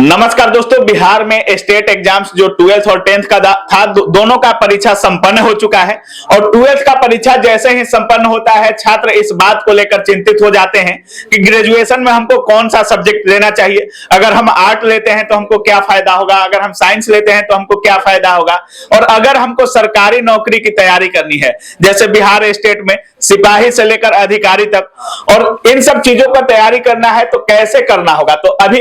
नमस्कार दोस्तों, बिहार में स्टेट एग्जाम्स जो 12th और 10th का था, दोनों का परीक्षा संपन्न हो चुका है। और 12th का परीक्षा जैसे ही संपन्न होता है, छात्र इस बात को लेकर चिंतित हो जाते हैं कि ग्रेजुएशन में हमको कौन सा सब्जेक्ट लेना चाहिए। अगर हम आर्ट लेते हैं तो हमको क्या फायदा होगा, अगर हम साइंस लेते हैं तो हमको क्या फायदा होगा, और अगर हमको सरकारी नौकरी की तैयारी करनी है जैसे बिहार स्टेट में सिपाही से लेकर अधिकारी तक, और इन सब चीजों पर तैयारी करना है तो कैसे करना होगा। तो अभी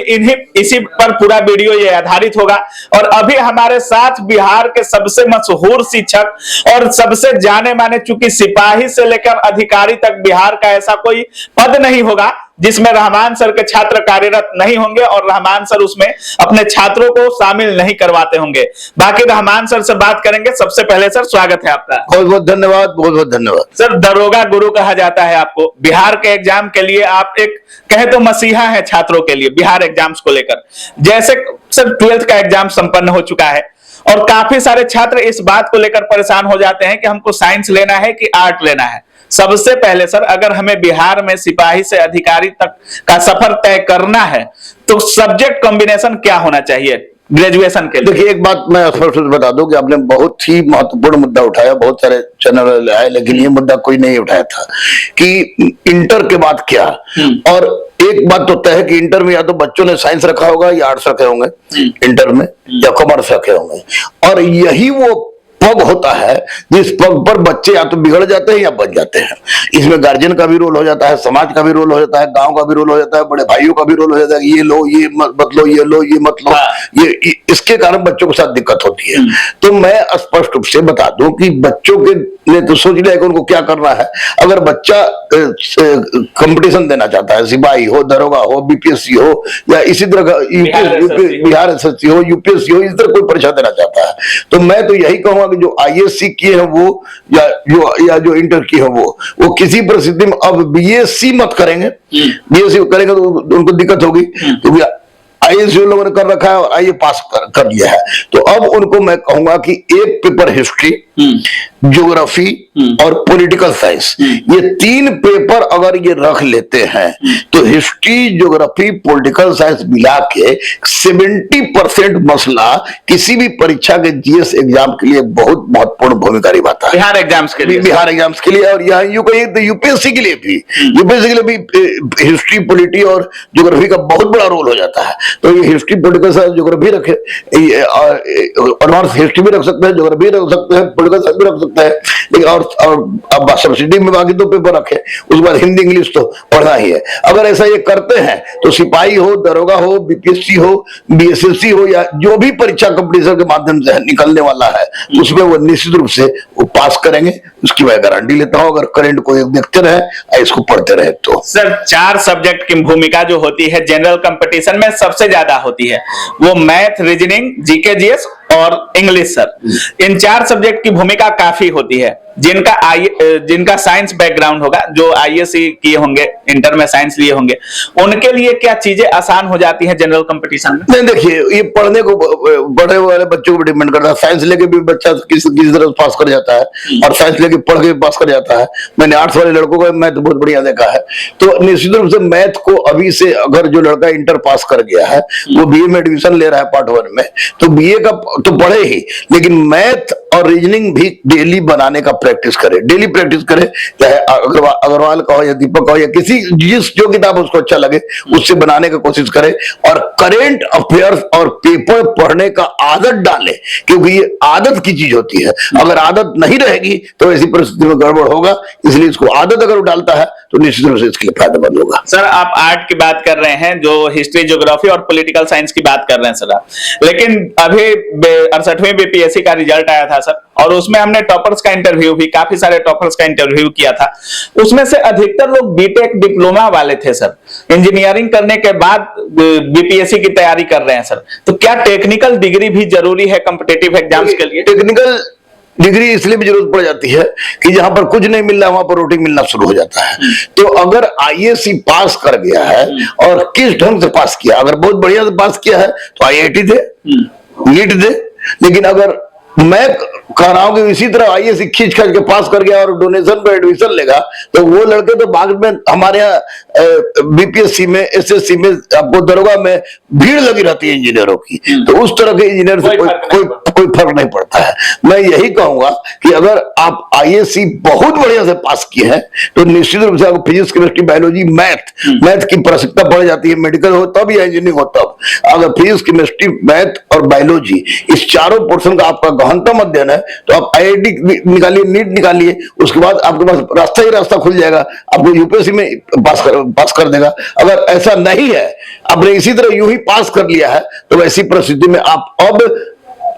इसी पर पूरा वीडियो ये आधारित होगा। और अभी हमारे साथ बिहार के सबसे मशहूर शिक्षक और सबसे जाने माने, चूंकि सिपाही से लेकर अधिकारी तक बिहार का ऐसा कोई पद नहीं होगा जिसमें रहमान सर के छात्र कार्यरत नहीं होंगे और रहमान सर उसमें अपने छात्रों को शामिल नहीं करवाते होंगे। बाकी रहमान सर से बात करेंगे। सबसे पहले सर स्वागत है आपका। बहुत बहुत धन्यवाद, बहुत बहुत धन्यवाद। सर, दरोगा गुरु कहा जाता है आपको। बिहार के एग्जाम के लिए आप एक कहे तो मसीहा है छात्रों के लिए, बिहार एग्जाम्स को लेकर। जैसे सर 12th का एग्जाम संपन्न हो चुका है और काफी सारे छात्र इस बात को लेकर परेशान हो जाते हैं कि हमको साइंस लेना है कि आर्ट लेना है। सबसे पहले सर, अगर हमें बिहार में सिपाही से अधिकारी तक का सफर तय करना है तो सब्जेक्ट कॉम्बिनेशन क्या होना चाहिए ग्रेजुएशन के लिए? देखिए, एक बात मैं स्पष्ट बता दूं कि आपने बहुत ही महत्वपूर्ण मुद्दा उठाया। बहुत सारे चैनल आए लेकिन ये मुद्दा कोई नहीं उठाया था कि इंटर के बाद क्या। और एक बात तो तय है कि इंटर में या तो बच्चों ने साइंस रखा होगा या आर्ट्स रखे होंगे इंटर में, या कॉमर्स रखे होंगे। और यही वो पग होता है जिस पग पर बच्चे या तो बिगड़ जाते हैं या बच जाते हैं। इसमें गार्जियन का भी रोल हो जाता है, समाज का भी रोल हो जाता है, गांव का भी रोल हो जाता है, बड़े भाइयों का भी रोल हो जाता है। ये लो, ये मत लो, ये लो, ये मत लो। ये इसके कारण बच्चों के साथ दिक्कत होती है। तो मैं स्पष्ट रूप से बता दूं कि बच्चों के ने तो सोच लिया कि उनको क्या करना है। अगर बच्चा कंपटीशन देना चाहता है, सिपाही हो, दरोगा हो, बीपीएससी हो, या इसी तरह का बिहार एसएससी हो, यूपीएससी हो, इस तरह कोई परीक्षा देना चाहता है, तो मैं तो यही कहूंगा कि जो आईएससी किए हैं वो या जो इंटर किए हैं वो किसी परिस्थिति में अब बीएससी मत करेंगे। बीएससी करेंगे तो उनको दिक्कत होगी, क्योंकि आईएएस जो लोगों ने कर रखा है और आईए पास कर लिया है। तो अब उनको मैं कहूंगा कि एक पेपर हिस्ट्री, ज्योग्राफी और पॉलिटिकल साइंस, ये 3 पेपर अगर ये रख लेते हैं तो हिस्ट्री, ज्योग्राफी, पॉलिटिकल साइंस मिला के 70% मसला किसी भी परीक्षा के जीएस एग्जाम के लिए बहुत महत्वपूर्ण भूमिका निभाता है। बिहार एग्जाम्स के लिए, बिहार एग्जाम्स के लिए, और यहाँ यूं कहिए तो यूपीएससी के लिए भी, हिस्ट्री, पॉलिटी और ज्योग्राफी का बहुत बड़ा रोल हो जाता है। तो ये हिस्ट्री, पॉलिटिकल साइंस, ज्योग्राफी रखे, एडवांस हिस्ट्री भी रख सकते हैं, ज्योग्राफी रख सकते हैं, पॉलिटिकल साइंस भी रख सकते हैं। लेकिन और अब सब्सिडी में बाकी 2 पेपर रखे, उसके बाद हिंदी इंग्लिश तो पढ़ना ही है। अगर ऐसा ये करते हैं तो सिपाही हो, दरोगा हो, बीपीएससी हो, बीएसएससी हो, या जो भी परीक्षा कंपटीशन के माध्यम से निकलने वाला है उसमें वो निश्चित रूप से वो पास करेंगे। उसकी मैं गारंटी लेता हूं, अगर करंट को एक देखते रहे, इसको पढ़ते रहे तो। सर, 4 सब्जेक्ट की भूमिका जो होती है जनरल कंपटीशन में सबसे ज्यादा होती है, वो मैथ, रीजनिंग, जीके, जीएस और इंग्लिश। सर, इन 4 सब्जेक्ट की भूमिका काफी होती है। जिनका साइंस बैकग्राउंड होगा, जो आईएससी किए होंगे, इंटर में साइंस लिए होंगे, उनके लिए क्या चीजें आसान हो जाती हैं जनरल कंपटीशन में? नहीं, देखिए, ये पढ़ने को बड़े वाले बच्चों को डिपेंड करता है। साइंस लेके भी बच्चा किसी तरह पास कर जाता है और साइंस लेके पढ़ के पास कर जाता है। मैंने आर्ट्स वाले लड़कों को मैथ बहुत बढ़िया देखा है। तो निश्चित रूप से मैथ को अभी से अगर जो लड़का इंटर पास कर गया है वो बीए में एडमिशन ले रहा है पार्ट 1 में, तो बीए का तो पढ़े ही, लेकिन मैथ और रीजनिंग भी डेली बनाने का प्रैक्टिस करे, डेली प्रैक्टिस करे। चाहे अग्रवाल का हो या दीपक का हो, या जो किताब उसको अच्छा लगे उससे बनाने का कोशिश करे, और करेंट अफेयर्स और पेपर पढ़ने का आदत डाले, क्योंकि ये आदत की चीज होती है। अगर आदत नहीं रहेगी तो ऐसी परिस्थिति में गड़बड़ होगा। इसलिए इसको आदत अगर डालता है तो निश्चित रूप से इसके लिए फायदेमंद होगा। सर, आप आर्ट की बात कर रहे हैं, जो हिस्ट्री, ज्योग्राफी और पॉलिटिकल साइंस की बात कर रहे हैं सर आप, लेकिन अभी 68वीं बीपीएससी का रिजल्ट आया था सर, और उसमें हमने टॉपर्स का इंटरव्यू भी, काफी सारे टॉपर्स का इंटरव्यू किया था। उसमें से अधिकतर लोग बीटेक डिप्लोमा वाले थे सर, इंजीनियरिंग करने के बाद बीपीएससी की तैयारी कर रहे हैं सर। तो क्या टेक्निकल डिग्री भी जरूरी है कॉम्पिटिटिव एग्जाम्स के लिए? टेक्निकल डिग्री इसलिए भी जरूरत पड़ जाती है कि जहां पर कुछ नहीं मिल रहा वहां पर रोटी मिलना शुरू हो जाता है। तो अगर आईएससी पास कर गया है और किस ढंग से पास किया, अगर बहुत बढ़िया से पास किया है तो आईआईटी दे, नीट दे। लेकिन अगर मैं कह रहा हूं कि इसी तरह आईएएस खींच खींच के पास कर गया और डोनेशन पर एडमिशन लेगा तो वो लड़के तो बाद में हमारे यहाँ बीपीएससी में, एसएससी में, आपको दरोगा में भीड़ लगी रहती है इंजीनियरों की। तो उस तरह के इंजीनियर से कोई फर्क नहीं पड़ता है। मैं यही कहूंगा कि अगर आप आईएएससी बहुत बढ़िया से पास किए हैं तो निश्चित रूप से आपको फिजिक्स, केमिस्ट्री, बायोलॉजी, मैथ की प्रासंगिकता बढ़ जाती है। मेडिकल हो तब या इंजीनियरिंग हो तब। अगर फिजिक्स, केमिस्ट्री, मैथ और बायोलॉजी इस चारों पोर्शन का आपका गहनतम अध्ययन है तो आप आईआईटी निकालिए, नीट निकालिए, उसके बाद आपके पास रास्ता ही रास्ता खुल जाएगा, आपको यूपीएससी में पास कर देगा। अगर ऐसा नहीं है, आपने इसी तरह यूं ही पास कर लिया है, तो ऐसी परिस्थिति में आप अब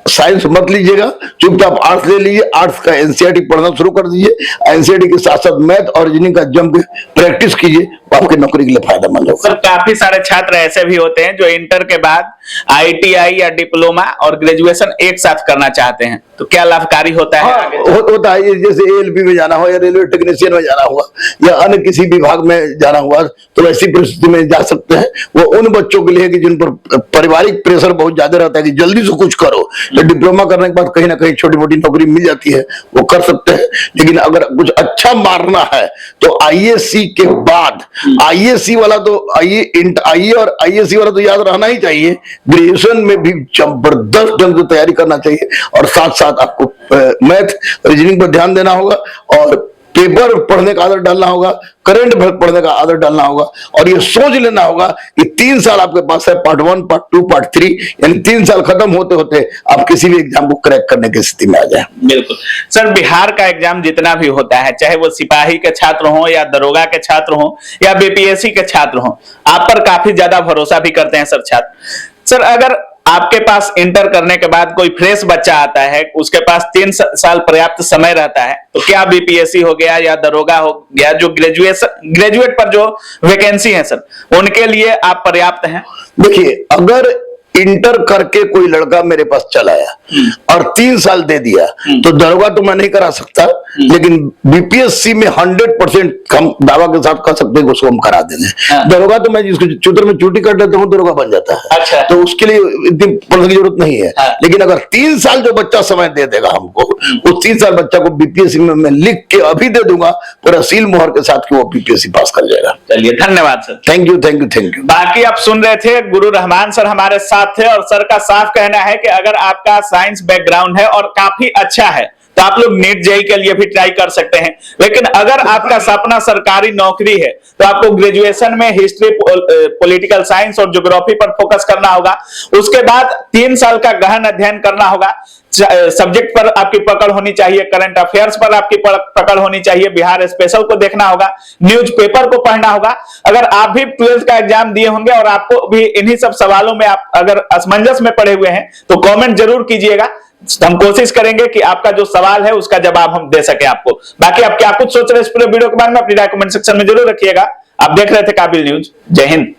साइंस मत लीजिएगा, चुपचाप आर्ट्स ले लीजिए, आर्ट्स का एनसीईआरटी पढ़ना शुरू कर दीजिए, एनसीईआरटी के साथ साथ मैथ और रीजनिंग का जम के प्रैक्टिस कीजिए, आपकी नौकरी के लिए फायदेमंद होगा। सर काफी सारे छात्र ऐसे भी होते हैं जो इंटर के बाद आईटीआई या डिप्लोमा और ग्रेजुएशन एक साथ करना चाहते हैं, तो क्या लाभकारी होता है? हाँ, होता है। जैसे एएलपी में जाना हो या रेलवे टेक्नीशियन में जाना हुआ या अन्य किसी विभाग में जाना हुआ तो ऐसी परिस्थिति में जा सकते हैं। वो उन बच्चों के लिए कि जिन पर पारिवारिक प्रेशर बहुत ज्यादा रहता है कि जल्दी से कुछ करो, तो डिप्लोमा करने के बाद कहीं ना कहीं छोटी मोटी नौकरी मिल जाती है, वो कर सकते हैं। लेकिन अगर कुछ अच्छा मारना है तो आईएएससी के बाद आईएएससी वाला तो आईए और आईएएससी वाला तो याद रहना ही चाहिए। ग्रेजुएशन में भी जबरदस्त ढंग से तैयारी करना चाहिए और साथ साथ आपको मैथ, रीजनिंग पर ध्यान देना होगा और पेपर पढ़ने का आदत डालना होगा, करंट पढ़ने का आदत डालना होगा और ये सोच लेना होगा कि 3 साल आपके पास है, पार्ट 1, पार्ट 2, पार्ट 3, यानी 3 साल खत्म होते होते आप किसी भी एग्जाम को क्रैक करने की स्थिति में आ जाए। बिल्कुल सर, बिहार का एग्जाम जितना भी होता है, चाहे वो सिपाही के छात्र हो या दरोगा के छात्र हो या बीपीएससी के छात्र हो, आप पर काफी ज्यादा भरोसा भी करते हैं सर छात्र। सर अगर आपके पास इंटर करने के बाद कोई फ्रेश बच्चा आता है, उसके पास 3 साल पर्याप्त समय रहता है, तो क्या बीपीएससी हो गया या दरोगा हो गया, जो ग्रेजुएट पर जो वैकेंसी है सर, उनके लिए आप पर्याप्त हैं? देखिए, अगर इंटर करके कोई लड़का मेरे पास चला आया और 3 साल दे दिया तो दरोगा तो मैं नहीं करा सकता, लेकिन बीपीएससी में 100% हम दावा के साथ कह सकते हैं उसको हम करा देंगे। दरोगा तो मैं जिसको चुतर में चूटी कर देता हूँ दरोगा बन जाता है। अच्छा। तो उसके लिए इतनी पढ़ने की जरूरत नहीं है। लेकिन अगर 3 साल जो बच्चा समय दे देगा हमको, उस 3 साल बच्चा को बीपीएससी में मैं लिख के अभी दे दूंगा पूरा सील मोहर के साथ कि वो बीपीएससी पास कर जाएगा। चलिए, धन्यवाद sir. Thank you, thank you, thank you. बाकी आप सुन रहे थे, गुरु रहमान सर हमारे साथ थे और सर का साफ कहना है कि अगर आपका साइंस बैकग्राउंड है और काफी अच्छा है तो आप लोग नीट जेईई के लिए भी ट्राई कर सकते हैं। लेकिन अगर आपका सपना सरकारी नौकरी है तो आपको ग्रेजुएशन में हिस्ट्री, पॉलिटिकल साइंस और ज्योग्राफी पर फोकस करना होगा। उसके बाद 3 साल का गहन अध्ययन करना होगा। सब्जेक्ट पर आपकी पकड़ होनी चाहिए, करंट अफेयर्स पर आपकी पकड़ होनी चाहिए, बिहार स्पेशल को देखना होगा, न्यूज़पेपर को पढ़ना होगा। अगर आप भी 12th का एग्जाम दिए होंगे और आपको भी इन्हीं सब सवालों में आप अगर असमंजस में पड़े हुए हैं तो कमेंट जरूर कीजिएगा। हम कोशिश करेंगे कि आपका जो सवाल है उसका जवाब हम दे सके आपको। बाकी आप क्या कुछ सोच रहे हैं इस पूरे वीडियो के बारे में, अपनी राय कमेंट सेक्शन में जरूर रखिएगा। आप देख रहे थे काबिल न्यूज। जय हिंद।